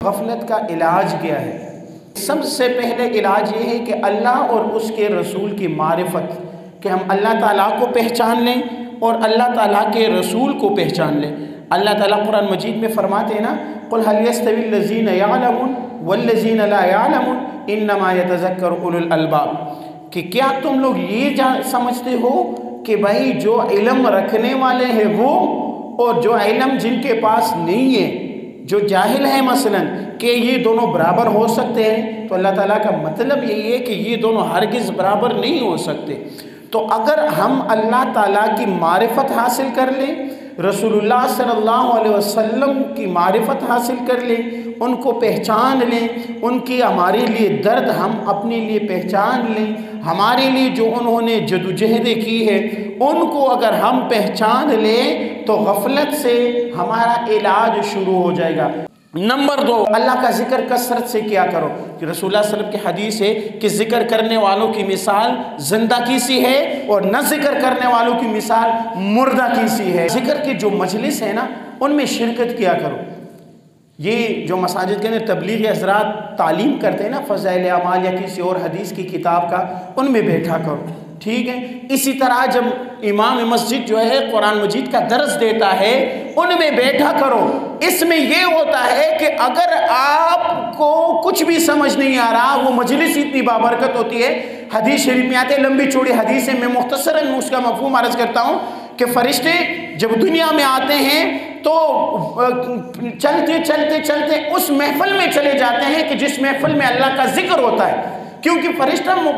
غفلت کا علاج کیا ہے؟ سب سے پہلے علاج یہ ہے کہ اللہ اور اس کے رسول کی معرفت، کہ ہم اللہ تعالیٰ کو پہچان لیں اور اللہ تعالیٰ کے رسول کو پہچان لیں۔ اللہ تعالیٰ قرآن مجید میں فرماتے ہیں نا، قُلْ هَلْ يَسْتَوِي الَّذِينَ يَعْلَمُونَ وَالَّذِينَ لَا يَعْلَمُونَ إِنَّمَا يَتَذَكَّرُ أُولُو الْأَلْبَابِ، کہ کیا تم لوگ یہ سمجھتے ہو کہ بھائی جو علم رکھنے والے ہیں وہ اور جو علم جن کے پاس نہیں ہے، جو جاہل ہیں مثلا، کہ یہ دونوں برابر ہو سکتے ہیں؟ تو اللہ تعالیٰ کا مطلب یہی ہے کہ یہ دونوں ہرگز برابر نہیں ہو سکتے۔ تو اگر ہم اللہ تعالیٰ کی معرفت حاصل کر لیں، رسول اللہ صلی اللہ علیہ وسلم کی معرفت حاصل کر لیں، ان کو پہچان لیں، ان کی ہمارے لیے درد ہم اپنے لیے پہچان لیں، ہمارے لیے جو انہوں نے جدوجہد کی ہے ان کو اگر ہم پہچان لیں تو غفلت سے ہمارا علاج شروع ہو جائے گا۔ نمبر 2، اللہ کا ذکر کثرت سے کیا کرو، کہ رسول اللہ صلی اللہ علیہ وسلم کی حدیث ہے کہ ذکر کرنے والوں کی مثال زندہ کی سی ہے اور نہ ذکر کرنے والوں کی مثال مردہ کی سی ہے۔ ذکر کی جو مجلس ہے نا ان میں شرکت کیا کرو۔ یہ جو مساجد کے اندر تبلیغی حضرات تعلیم کرتے ہیں نا فضائل اعمال یا کسی اور حدیث کی کتاب کا، ان میں بیٹھا کرو، ٹھیک ہے؟ اسی طرح جب امام مسجد جو ہے قرآن مجید کا درس دیتا ہے ان میں بیٹھا کرو۔ اس میں یہ ہوتا ہے کہ اگر آپ کو کچھ بھی سمجھ نہیں آ رہا، وہ مجلس اتنی بابرکت ہوتی ہے۔ حدیث شریف میں آتے ہیں، لمبی چوڑی حدیث ہے، میں مختصراً اس کا مفہوم عرض کرتا ہوں کہ فرشتے جب دنیا میں آتے ہیں تو چلتے چلتے چلتے اس محفل میں چلے جاتے ہیں کہ جس محفل میں اللہ کا ذکر ہوتا ہے، کیونکہ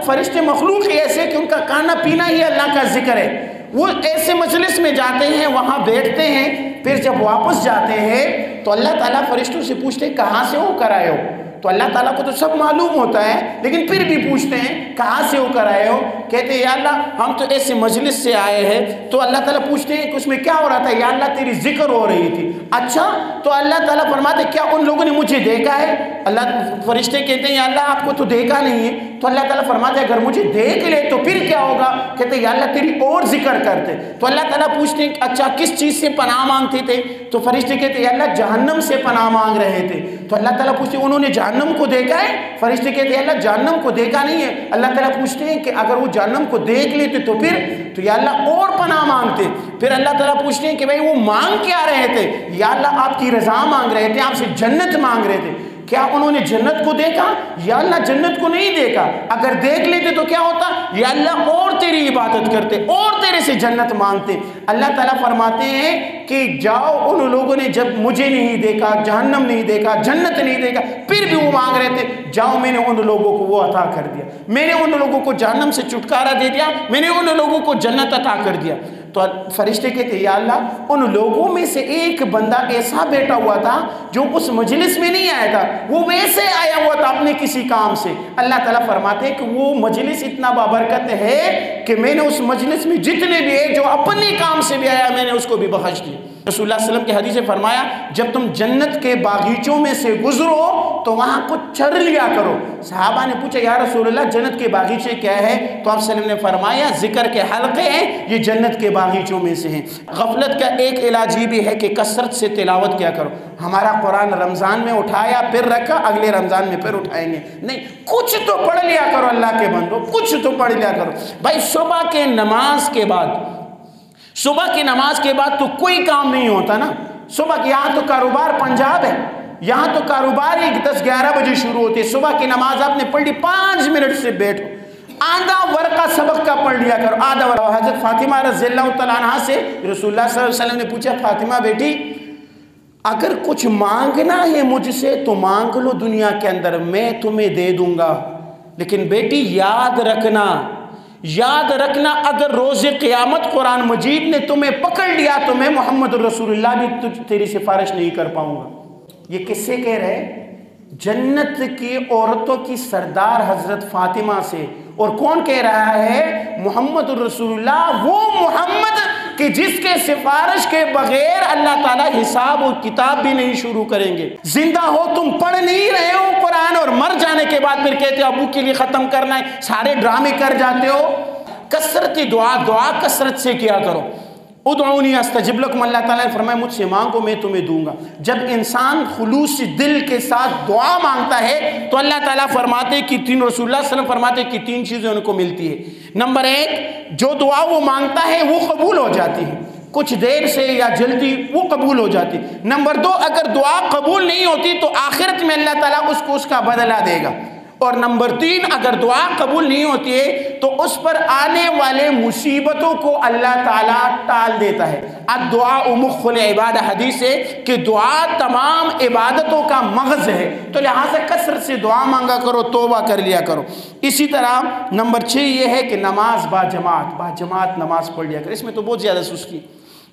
فرشتے مخلوق ہی ایسے کہ ان کا کھانا پینا ہی اللہ کا ذکر ہے۔ وہ ایسے مجلس میں جاتے ہیں، وہاں بیٹھتے ہیں، پھر جب واپس جاتے ہیں تو اللہ تعالیٰ فرشتوں سے پوچھتے ہیں کہاں سے ہو کر آئے ہو؟ تو اللہ تعالیٰ کو تو سب معلوم ہوتا ہے، لیکن پھر بھی پوچھتے ہیں کہاں سے ہو کر آئے ہو؟ کہتے ہیں یا اللہ ہم تو ایسے مجلس سے آئے ہیں۔ تو اللہ تعالیٰ پوچھتے ہیں کہ اس میں کیا ہو رہا تھا؟ یا اللہ تیری ذکر ہو رہی تھی۔ اچھا، تو اللہ تعالیٰ فرماتے کیا ان لوگوں نے مجھے دیکھا ہے؟ اللہ فرشتے کہتے ہیں یا اللہ آپ کو تو دیکھا نہیں ہے۔ تو اللہ تعالیٰ فرماتے اگر مجھے دیکھ لے تو پھر کیا ہوگا؟ کہتے ہیں یا اللہ تیری اور ذکر کرتے۔ تو اللہ تعالیٰ پوچھتے ہیں اچھا کس چیز سے پناہ مانگتے تھے؟ تو فرشتے کہتے ہیں یا اللہ جہنم سے پناہ مانگ رہے تھے۔ تو اللہ تعالیٰ پوچھتے ہیں انہوں نے جہنم کو دیکھا ہے؟ فرشتے کہتے ہیں اللہ جہنم کو دیکھا نہیں ہے۔ اللہ تعالیٰ پوچھتے ہیں کہ اگر وہ جہنم کو دیکھ لیتے تو پھر؟ تو یا اللہ اور پناہ مانگتے۔ پھر اللہ تعالیٰ پوچھتے ہیں کہ بھائی وہ مانگ کیا رہے تھے؟ یا اللہ آپ کی رضا مانگ رہے تھے، آپ سے جنت مانگ رہے تھے۔ کیا انہوں نے جنت کو دیکھا؟ یا اللہ جنت کو نہیں دیکھا۔ اگر دیکھ لیتے تو کیا ہوتا؟ یا اللہ اور تیری عبادت کرتے اور تیرے سے جنت مانگتے۔ اللہ تعالیٰ فرماتے ہیں کہ جاؤ ان لوگوں نے جب مجھے نہیں دیکھا، جہنم نہیں دیکھا، جنت نہیں دیکھا، پھر بھی وہ مانگ رہے تھے، جاؤ میں نے ان لوگوں کو وہ عطا کر دیا، میں نے ان لوگوں کو جہنم سے چھٹکارا دے دیا، میں نے ان لوگوں کو جنت عطا کر دیا۔ تو فرشتے کہتے ہیں یا اللہ ان لوگوں میں سے ایک بندہ ایسا بیٹھا ہوا تھا جو اس مجلس میں نہیں آیا تھا، وہ ویسے آیا ہوا تھا اپنے کسی کام سے۔ اللہ تعالیٰ فرماتے ہیں کہ وہ مجلس اتنا بابرکت ہے کہ میں نے اس مجلس میں جتنے بھی ہے جو اپنے کام سے بھی آیا میں نے اس کو بھی بخش دیا۔ رسول اللہ صلی اللہ علیہ وسلم کی حدیث میں فرمایا جب تم جنت کے باغیچوں میں سے گزرو تو وہاں کچھ چر لیا کرو۔ صحابہ نے پوچھا یا رسول اللہ جنت کے باغیچے کیا ہے؟ تو آپ صلی اللہ علیہ وسلم نے فرمایا ذکر کے حلقے ہیں، یہ جنت کے باغیچوں میں سے ہیں۔ غفلت کا ایک علاج یہ بھی ہے کہ کثرت سے تلاوت کیا کرو۔ ہمارا قرآن رمضان میں اٹھایا پھر رکھا، اگلے رمضان میں پھر اٹھائیں گے نہیں، کچھ تو پڑھ لیا کرو اللہ کے بندو، کچھ تو پڑھ لیا کرو۔ بھائی صبح کی نماز کے بعد تو کوئی کام نہیں ہوتا نا۔ صبح کی یہاں تو کاروبار پنجاب ہے، یہاں تو کاروبار ہی 10-11 بجے شروع ہوتی ہے۔ صبح کی نماز آپ نے پڑھ لی، 5 منٹ سے بیٹھو، آدھا ورقہ سبق کا پڑھ لیا کرو، آدھا ورقہ۔ حضرت فاطمہ رضی اللہ تعالیٰ عنہ سے رسول اللہ صلی اللہ علیہ وسلم نے پوچھا فاطمہ بیٹی اگر کچھ مانگنا ہے مجھ سے تو مانگ لو دنیا کے اندر، میں تمہیں دے دوں گا، لیکن بیٹی یاد رکھنا اگر روز قیامت قرآن مجید نے تمہیں پکڑ لیا تو میں محمد رسول اللہ بھی تیری سفارش نہیں کر پاؤں گا۔ یہ کس سے کہہ رہے ہیں؟ جنت کی عورتوں کی سردار حضرت فاطمہ سے۔ اور کون کہہ رہا ہے؟ محمد رسول اللہ، وہ محمد کہ جس کے سفارش کے بغیر اللہ تعالیٰ حساب و کتاب بھی نہیں شروع کریں گے۔ زندہ ہو تم پڑھ نہیں رہے ہو قرآن اور مر جانے کے بعد پھر کہتے ہو ابو کے لیے ختم کرنا ہے، سارے ڈرامے کر جاتے ہو۔ کثرت دعا کثرت سے کیا کرو۔ ادعونی استجب لکم، اللہ تعالیٰ نے فرمایا مجھ سے مانگو میں تمہیں دوں گا۔ جب انسان خلوص دل کے ساتھ دعا مانگتا ہے تو اللہ تعالیٰ فرماتے کہ رسول اللہ صلی اللہ علیہ وسلم فرماتے کہ 3 چیزیں ان کو ملتی ہے۔ نمبر 1، جو دعا وہ مانگتا ہے وہ قبول ہو جاتی ہے، کچھ دیر سے یا جلدی وہ قبول ہو جاتی۔ نمبر 2، اگر دعا قبول نہیں ہوتی تو آخرت میں اللہ تعالیٰ اس کو اس کا بدلہ دے گا۔ اور نمبر 3، اگر دعا قبول نہیں ہوتی ہے تو اس پر آنے والے مصیبتوں کو اللہ تعالیٰ ٹال دیتا ہے۔ الدعاء مخ العبادہ، حدیث ہے کہ دعا تمام عبادتوں کا مغز ہے، تو لہٰذا کثرت سے دعا مانگا کرو، توبہ کر لیا کرو۔ اسی طرح نمبر 6 یہ ہے کہ نماز باجماعت نماز پڑھ لیا کرو۔ اس میں تو بہت زیادہ سستی،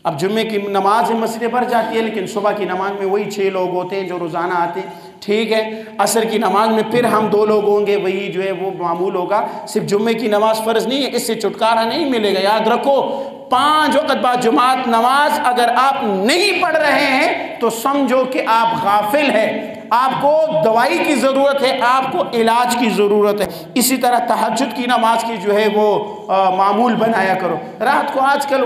اب جمعے کی نماز مسجدیں بھر جاتی ہے لیکن صبح کی نماز میں وہی 6 لوگ ہوتے ہیں جو روزانہ آتے ہیں، ٹھیک ہے۔ عصر کی نماز میں پھر ہم 2 لوگ ہوں گے، وہی جو ہے وہ معمول ہوگا۔ صرف جمعے کی نماز فرض نہیں ہے، اس سے چھٹکارا نہیں ملے گا۔ یاد رکھو 5 وقت باجماعت نماز اگر آپ نہیں پڑھ رہے ہیں تو سمجھو کہ آپ غافل ہیں، آپ کو دوائی کی ضرورت ہے، آپ کو علاج کی ضرورت ہے۔ اسی طرح تہجد کی نماز کی جو ہے وہ معمول بنایا کرو۔ رات کو آج کل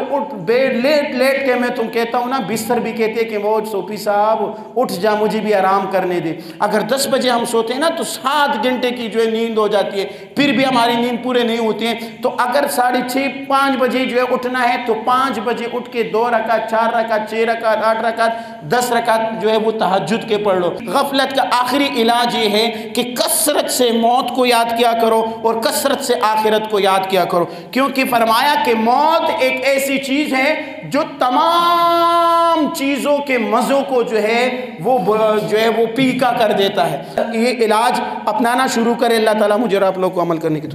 لیٹ کے میں کہتا ہوں نا، بستر بھی کہتے ہیں کہ وہ صوفی صاحب اٹھ جا مجھے بھی آرام کرنے دے۔ اگر 10 بجے ہم سوتے ہیں نا تو 7 گھنٹے کی جو ہے نیند ہو جاتی ہے، پھر بھی ہماری نیند پورے نہیں ہوتی ہیں۔ تو اگر 6:30 5 بجے جو ہے اٹھنا ہے تو 5 بجے اٹھ کے 2 رکعت 4 رکعت 6 رکعت 8 رکعت 10 رکعت جو ہے وہ تہجد کے پڑھ لو۔ غفلت کا آخری علاج یہ ہے کہ کثرت سے موت کو یاد کیا کرو اور کثرت سے آخرت کو یاد کیا کرو، کیونکہ فرمایا کہ موت ایک ایسی چیز ہے جو تمام چیزوں کے مزوں کو جو ہے وہ پیکا کر دیتا ہے۔ یہ علاج اپنانا شروع کرے۔ اللہ تعالیٰ مجھے اور آپ لوگ کو عمل کرنے کی